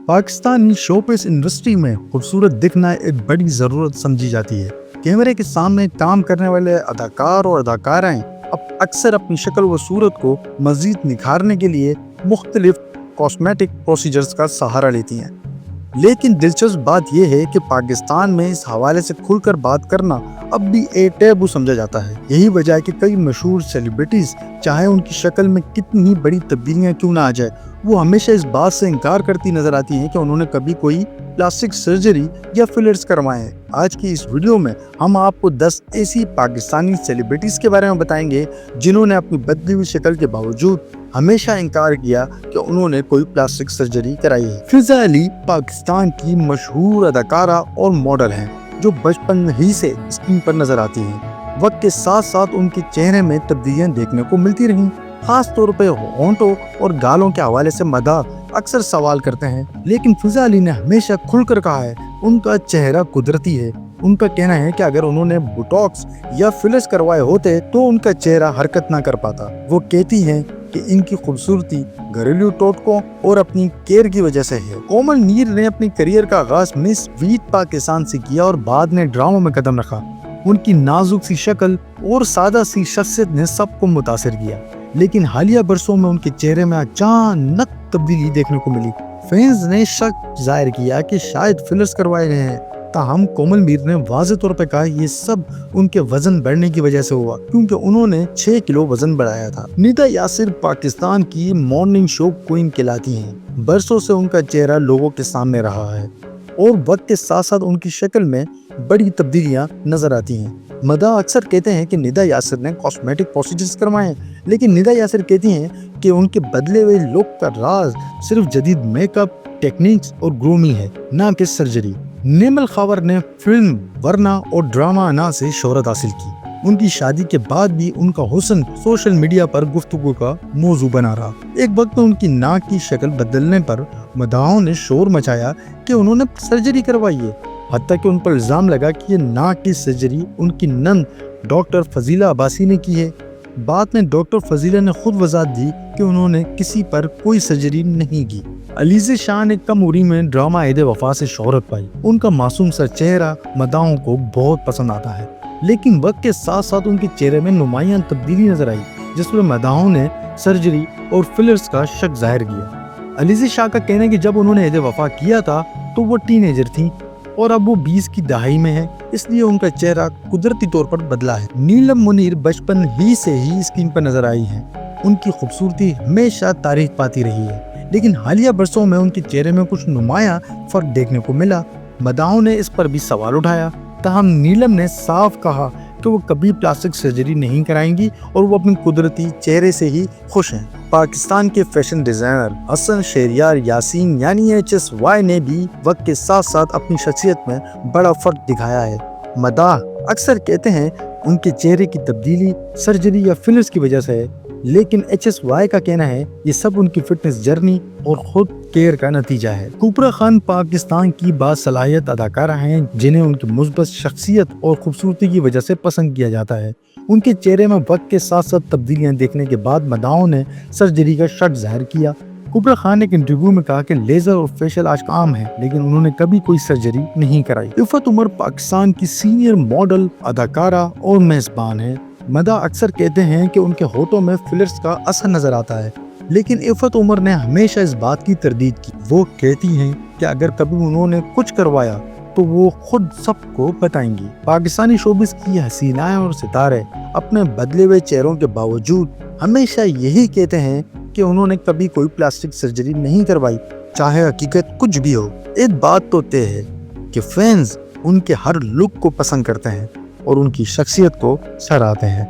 Pakistani showbiz industry में खूबसूरत दिखना एक बड़ी ज़रूरत समझी जाती है। कैमरे के सामने काम करने वाले अदाकार और अदाकाराएं अब अक्सर अपनी शक्ल व सूरत को मज़ीद निखारने के लिए मुख्तलिफ कॉस्मेटिक प्रोसीजर्स का सहारा लेती हैं। लेकिन दिलचस्प बात यह है कि पाकिस्तान में इस हवाले से खुलकर बात करना अब भी एक टैबू समझा जाता है। यही वजह है कि कई मशहूर सेलिब्रिटीज़ चाहे उनकी शक्ल में कितनी ही बड़ी तब्दीलियां क्यों ना आ जाए, वो हमेशा इस बात से इनकार करती नजर आती हैं कि उन्होंने कभी कोई प्लास्टिक सर्जरी या फिलर्स करवाए हैं। आज की इस वीडियो में हम आपको 10 ऐसी पाकिस्तानी सेलिब्रिटीज़ के बारे में बताएंगे जिन्होंने अपनी बदली हुई शक्ल के बावजूद हमेशा इनकार किया कि उन्होंने कोई प्लास्टिक सर्जरी कराई है। फिजा अली पाकिस्तान की मशहूर अदाकारा और मॉडल हैं जो बचपन ही से स्क्रीन पर नजर आती हैं। वक्त के साथ साथ उनके चेहरे में तब्दीलियां देखने को मिलती रहीं। खास तौर पे होंठों और गालों के हवाले से मदाह अक्सर सवाल करते हैं, लेकिन फिजा अली ने हमेशा खुलकर कहा है उनका चेहरा कुदरती है। उनका कहना है कि अगर उन्होंने बोटॉक्स या फिलर्स करवाए होते तो उनका चेहरा हरकत ना कर पाता। वो कहती हैं कि इनकी खूबसूरती घरेलू टोटकों और अपनी केयर की वजह से है। कोमल मीर ने अपनी करियर का आगाज मिस वीट पाकिस्तान से किया और बाद में ड्रामों में कदम रखा। उनकी नाजुक सी शक्ल और सादा सी शख्सियत ने सबको मुतासिर किया, लेकिन हालिया बरसों में उनके चेहरे में अचानक तब्दीली देखने को मिली। फैंस ने शक जाहिर किया कि शायद फिलर्स करवाए गए हैं। ताहम कोमल मीर ने वाज़ेह तौर पर कहा ये सब उनके वजन बढ़ने की वजह से हुआ, क्योंकि उन्होंने 6 किलो वजन बढ़ाया था। निदा यासिर पाकिस्तान की मॉर्निंग शो क्वीन कहलाती हैं। बरसों से उनका चेहरा लोगों के सामने रहा है और वक्त के साथ साथ उनकी शक्ल में बड़ी तब्दीलियां नजर आती हैं। मदाह अक्सर कहते हैं कि निदा यासिर ने कॉस्मेटिक प्रोसीजर्स करवाए हैं, लेकिन निदा यासिर कहती हैं कि उनके बदले हुए लुक का राज सिर्फ जदीद मेकअप टेक्निक्स और ग्रूमिंग है, ना कि सर्जरी। नेमल खावर ने फिल्म वरना और ड्रामा अना से शोहरत हासिल की। उनकी शादी के बाद भी उनका हुस्न सोशल मीडिया पर गुफ्तगू का मौजू बना रहा। एक वक्त में उनकी नाक की शक्ल बदलने पर मदाहों ने शोर मचाया कि उन्होंने सर्जरी करवाई है। हत्ता कि उन पर इल्जाम लगा कि ये नाक की सर्जरी उनकी नंद डॉक्टर फजीला अब्बासी ने की है। बाद में डॉक्टर फजीला ने खुद वजाहत दी कि उन्होंने किसी पर कोई सर्जरी नहीं की। अलीज़े शाह ने कम उम्र में ड्रामा ईद वफा से शोहरत पाई। उनका मासूम सा चेहरा मदाहों को बहुत पसंद आता है, लेकिन वक्त के साथ साथ उनके चेहरे में नुमायां तब्दीली नजर आई, जिसमें मदाहों ने सर्जरी और फिलर्स का शक जाहिर किया। अलीज़े शाह का कहना है कि जब उन्होंने ईद वफा किया था तो वो टीनेजर थी और अब वो 20 की दहाई में है, इसलिए उनका चेहरा कुदरती तौर पर बदला है। नीलम मुनीर बचपन ही से ही स्क्रीन पर नजर आई हैं। उनकी खूबसूरती हमेशा तारीफ पाती रही है, लेकिन हालिया बरसों में उनके चेहरे में कुछ नुमाया फर्क देखने को मिला। मदाहों ने इस पर भी सवाल उठाया। ताहम नीलम ने साफ कहा कि वो कभी प्लास्टिक सर्जरी नहीं कराएंगी और वो अपने कुदरती चेहरे से ही खुश हैं। पाकिस्तान के फैशन डिजाइनर हसन शहरियार यासीन यानी HSY ने भी वक्त के साथ साथ अपनी शख्सियत में बड़ा फर्क दिखाया है। मदाह अक्सर कहते हैं उनके चेहरे की तब्दीली सर्जरी या फिलर्स की वजह से है, लेकिन HSY का कहना है ये सब उनकी फिटनेस जर्नी और खुद केयर का नतीजा है। कुबरा खान पाकिस्तान की बासलाहियत अदाकारा हैं जिन्हें उनकी मुस्बत शख्सियत और खूबसूरती की वजह से पसंद किया जाता है। उनके चेहरे में वक्त के साथ साथ तब्दीलियां देखने के बाद मदाहों ने सर्जरी का शक जाहिर किया। कुबरा खान ने एक इंटरव्यू में कहा कि लेजर और फेशियल आज आम है, लेकिन उन्होंने कभी कोई सर्जरी नहीं कराई। इफ़त उमर पाकिस्तान की सीनियर मॉडल अदाकारा और मेजबान है। मदाह अक्सर कहते हैं कि उनके होठों में फिलर्स का असर नजर आता है, लेकिन इफ़त उमर ने हमेशा इस बात की तरदीद की। वो कहती हैं कि अगर कभी उन्होंने कुछ करवाया तो वो खुद सबको बताएंगी। पाकिस्तानी शोबिस की हसीनाएं और सितारे अपने बदले हुए चेहरों के बावजूद हमेशा यही कहते हैं कि उन्होंने कभी कोई प्लास्टिक सर्जरी नहीं करवाई, चाहे हकीकत कुछ भी हो। एक बात तो तय है कि फैंस उनके हर लुक को पसंद करते हैं और उनकी शख्सियत को सराहते हैं।